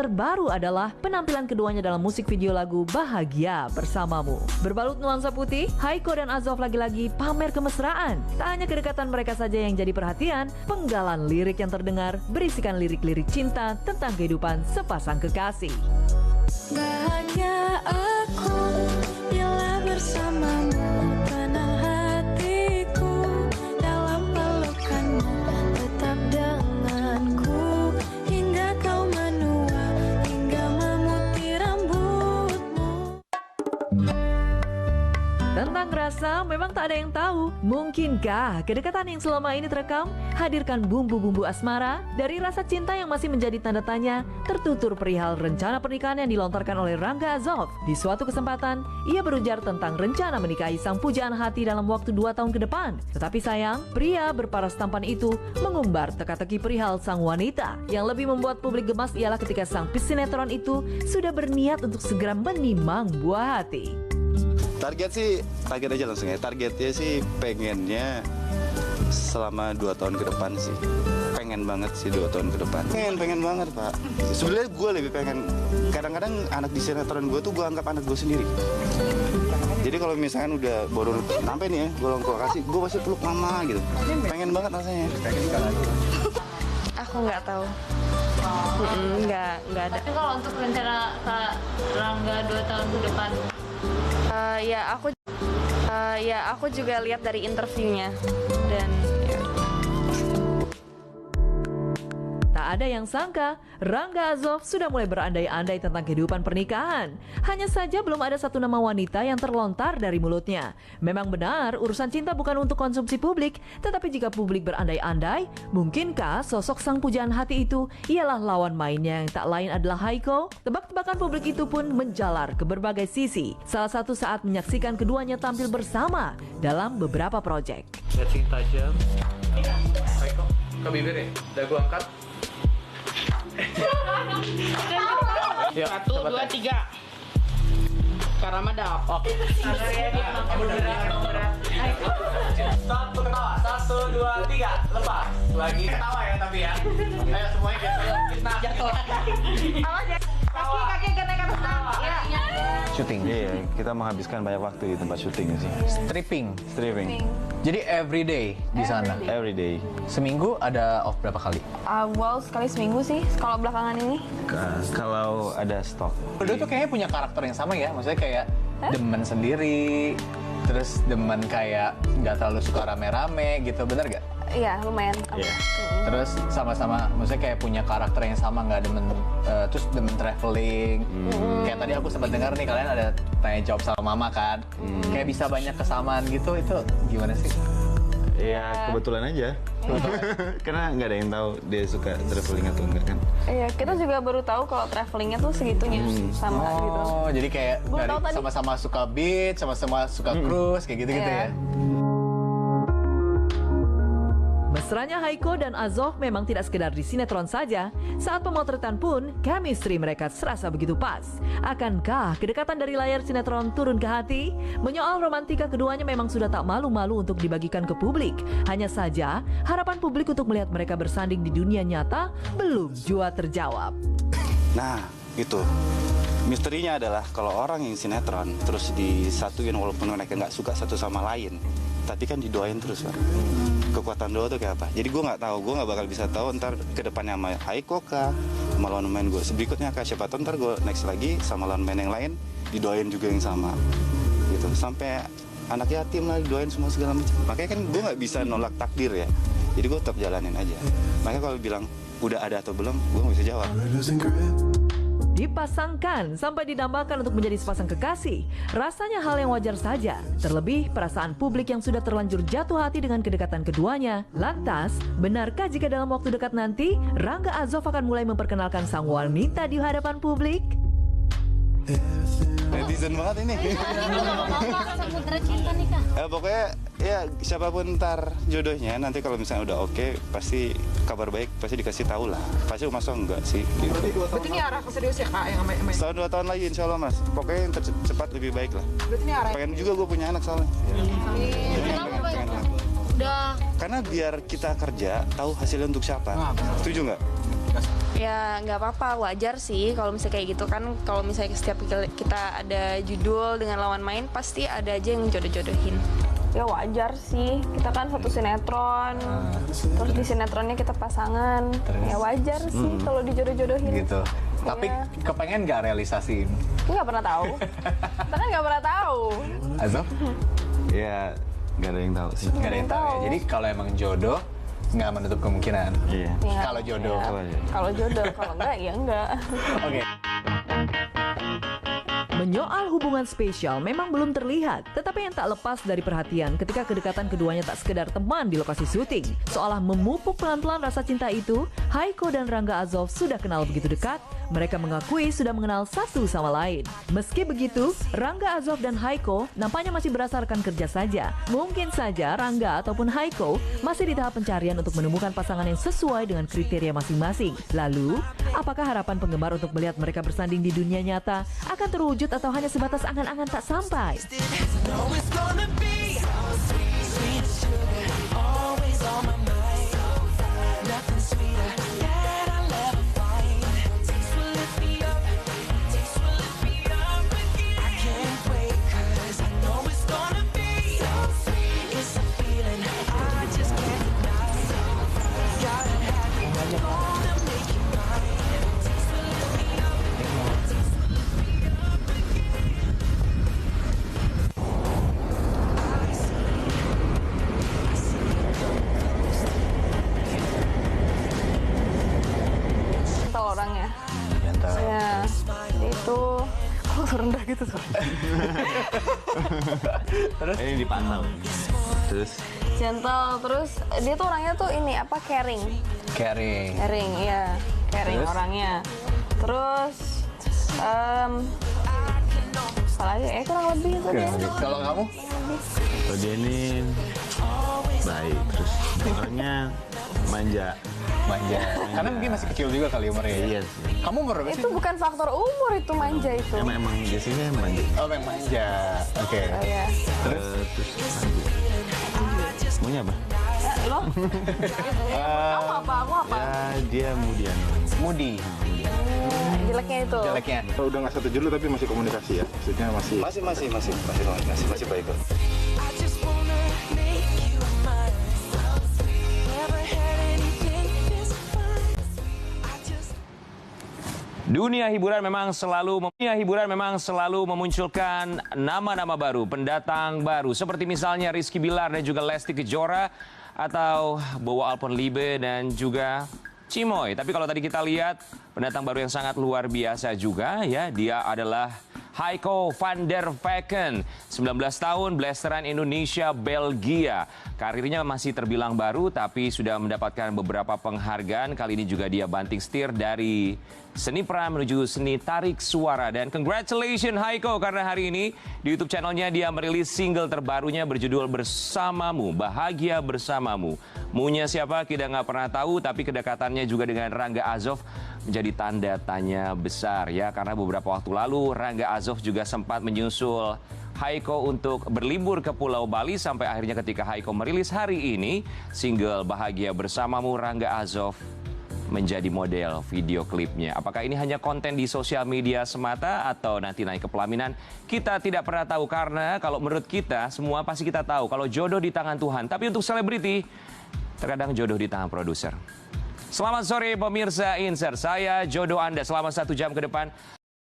terbaru adalah penampilan keduanya dalam musik video lagu Bahagia Bersamamu. Berbalut nuansa putih, Haiko dan Azov lagi-lagi pamer kemesraan. Tak hanya kedekatan mereka saja yang jadi perhatian, penggalan lirik yang terdengar berisikan lirik-lirik cinta tentang kehidupan sepasang kekasih. Bahagia aku bila bersamamu, tenang hatiku dalam pelukanmu, tetap denganku hingga kau menua, hingga memutih rambutmu. Tentang rasa memang tak ada yang tahu. Mungkinkah kedekatan yang selama ini terekam hadirkan bumbu-bumbu asmara? Dari rasa cinta yang masih menjadi tanda tanya, tertutur perihal rencana pernikahan yang dilontarkan oleh Rangga Azov. Di suatu kesempatan, ia berujar tentang rencana menikahi sang pujaan hati dalam waktu 2 tahun ke depan. Tetapi sayang, pria berparas tampan itu mengumbar teka-teki perihal sang wanita. Yang lebih membuat publik gemas ialah ketika sang pesinetron itu sudah berniat untuk segera menimang buah hati. Target aja langsung ya. Targetnya sih pengennya selama 2 tahun ke depan sih. Pengen banget sih 2 tahun ke depan. Pengen banget, Pak. Sebenarnya gue lebih pengen. Kadang-kadang anak di sinetron gue tuh gue anggap anak gue sendiri. Jadi kalau misalkan udah baru sampai nih ya, gue lokasi, gue pasti peluk mama gitu. Pengen banget rasanya. Aku nggak tahu. Nggak ada. Tapi kalau untuk rencana Kak Rangga 2 tahun ke depan, Aku juga lihat dari interviewnya dan Tak ada yang sangka, Rangga Azov sudah mulai berandai-andai tentang kehidupan pernikahan. Hanya saja belum ada satu nama wanita yang terlontar dari mulutnya. Memang benar, urusan cinta bukan untuk konsumsi publik, tetapi jika publik berandai-andai, mungkinkah sosok sang pujaan hati itu ialah lawan mainnya yang tak lain adalah Haiko? Tebak-tebakan publik itu pun menjalar ke berbagai sisi. Salah satu saat menyaksikan keduanya tampil bersama dalam beberapa proyek. Cacing tajam. Haiko, ke bibir ya? Dagu angkat. Yuk, 1, 2, 3. Karama dapok. Kamu dari Satu ketawa. 1, 2, 3. Lepas. Lagi ketawa ya tapi ya. Ayo semuanya kita jatuh. kaki kena ke atas. Syuting. Iya, kita menghabiskan banyak waktu di tempat syuting sih. Stripping. Jadi every day di sana. Every day. Seminggu ada off berapa kali? Awal sekali seminggu sih, kalau belakangan ini. Kalau ada stok. Berdua tuh kayaknya punya karakter yang sama ya. Maksudnya kayak demen sendiri, terus demen kayak nggak terlalu suka rame-rame gitu, bener gak? Iya, lumayan. Iya. Terus sama-sama, maksudnya kayak punya karakter yang sama, nggak demen, terus demen traveling. Kayak tadi aku sempat dengar nih kalian ada tanya jawab sama mama kan, kayak bisa banyak kesamaan gitu, itu gimana sih? Ya kebetulan aja. Karena nggak ada yang tahu dia suka traveling atau enggak kan. Iya, kita juga baru tahu kalau travelingnya tuh segitunya sama gitu. Oh, jadi kayak Belum tahu tadi. sama-sama suka beach, sama-sama suka cruise, kayak gitu-gitu Iya. ya. Mesranya Haiko dan Azov memang tidak sekedar di sinetron saja. Saat pemotretan pun, chemistry mereka serasa begitu pas. Akankah kedekatan dari layar sinetron turun ke hati? Menyoal romantika keduanya memang sudah tak malu-malu untuk dibagikan ke publik. Hanya saja, harapan publik untuk melihat mereka bersanding di dunia nyata belum jua terjawab. Nah, itu. Misterinya adalah kalau orang yang sinetron terus disatuin walaupun mereka nggak suka satu sama lain, tapi kan didoain terus kan. Kekuatan doa tuh kayak apa? Jadi gue nggak tahu, gue nggak bakal bisa tahu ntar kedepannya sama Haiko kah, sama lawan main gue berikutnya kah, siapa tahu ntar gue next lagi sama lawan main yang lain didoain juga yang sama, gitu. Sampai anak yatim lah didoain semua segala macam. Makanya kan gue nggak bisa nolak takdir ya. Jadi gue tetap jalanin aja. Makanya kalau bilang udah ada atau belum, gue nggak bisa jawab. Dipasangkan sampai didambakan untuk menjadi sepasang kekasih, rasanya hal yang wajar saja. Terlebih perasaan publik yang sudah terlanjur jatuh hati dengan kedekatan keduanya. Lantas, benarkah jika dalam waktu dekat nanti Rangga Azov akan mulai memperkenalkan sang wanita di hadapan publik? Netizen banget ini. samudra cinta nih Kak. Pokoknya ya siapapun ntar jodohnya nanti kalau misalnya udah oke, pasti kabar baik pasti dikasih tahu lah. Pasti masa enggak sih gitu. Berarti ini arah ke serius ya Kak yang sama Setahun 2 tahun lagi insya Allah mas. Pokoknya yang cepat lebih baik lah. Berarti ini arah. Pengen juga gue punya anak soalnya. Kenapa Pak? Udah. Karena biar kita kerja tahu hasilnya untuk siapa. Setuju nggak? Ya nggak apa-apa, wajar sih kalau misalnya kayak gitu kan. Kalau misalnya setiap kita ada judul dengan lawan main, pasti ada aja yang jodoh-jodohin. Ya wajar sih, kita kan satu sinetron, terus di sinetronnya kita pasangan. Ya wajar sih kalau dijodoh-jodohin. Gitu. Tapi kepengen nggak realisasiin? Nggak pernah tahu. Kita kan nggak pernah tahu. Azov? Ya nggak ada yang tahu sih. Nggak ada yang tahu ya. Jadi kalau emang jodoh, nggak menutup kemungkinan. Iya. Ya, Kalau jodoh. ya. Kalau jodoh, kalau enggak ya enggak. Oke. Menyoal hubungan spesial memang belum terlihat, tetapi yang tak lepas dari perhatian ketika kedekatan keduanya tak sekedar teman di lokasi syuting. Seolah memupuk pelan-pelan rasa cinta itu, Haiko dan Rangga Azov sudah kenal begitu dekat, mereka mengakui sudah mengenal satu sama lain. Meski begitu, Rangga Azov dan Haiko nampaknya masih berdasarkan kerja saja. Mungkin saja Rangga ataupun Haiko masih di tahap pencarian untuk menemukan pasangan yang sesuai dengan kriteria masing-masing. Lalu, apakah harapan penggemar untuk melihat mereka bersanding di dunia nyata akan terwujud atau hanya sebatas angan-angan tak sampai? Kental orangnya. Gentle. Ya, itu kok rendah gitu tuh. Terus? Ini dipantau. Terus Gentle, terus dia tuh orangnya tuh ini apa, caring. Caring. Caring, iya. Caring Terus? orangnya. Terus apa lagi? Kurang lebih itu dia. Kalau kamu? kalau dia ini baik, terus orangnya manja. Manja. Karena mungkin masih kecil juga kali umurnya. Iya sih. Kamu umur berapa sih? Itu bukan faktor umur, itu manja itu. Emang Jessica manja. Oh, memang manja. Oke. Oh, ya. Terus manja. Maunya apa? Lo? Kamu apa? Aku apa? Ya dia kemudian. Moody. Jeleknya itu. Jeleknya. Kalau udah nggak satu judul tapi masih komunikasi ya, maksudnya masih. Masih baik kok. Dunia hiburan memang selalu memunculkan nama-nama baru, pendatang baru, seperti misalnya Rizky Bilar dan juga Lesti Kejora, atau Bowo Alpenliebe dan juga Cimoy. Tapi kalau tadi kita lihat pendatang baru yang sangat luar biasa juga ya, dia adalah Haiko van der Vecken, 19 tahun, blasteran Indonesia, Belgia. Karirnya masih terbilang baru, tapi sudah mendapatkan beberapa penghargaan. Kali ini juga dia banting setir dari seni peran menuju seni tarik suara. Dan congratulations Haiko, karena hari ini di YouTube channelnya dia merilis single terbarunya berjudul Bersamamu, Bahagia Bersamamu. Maunya siapa kita nggak pernah tahu, tapi kedekatannya juga dengan Rangga Azov menjadi tanda tanya besar ya, karena beberapa waktu lalu Rangga Azov juga sempat menyusul Haiko untuk berlibur ke Pulau Bali, sampai akhirnya ketika Haiko merilis hari ini single Bahagia Bersamamu, Rangga Azov menjadi model video klipnya. Apakah ini hanya konten di sosial media semata atau nanti naik ke pelaminan? Kita tidak pernah tahu, karena kalau menurut kita semua pasti kita tahu kalau jodoh di tangan Tuhan. Tapi untuk selebriti terkadang jodoh di tangan produser. Selamat sore pemirsa Insert, saya jodoh Anda selama 1 jam ke depan.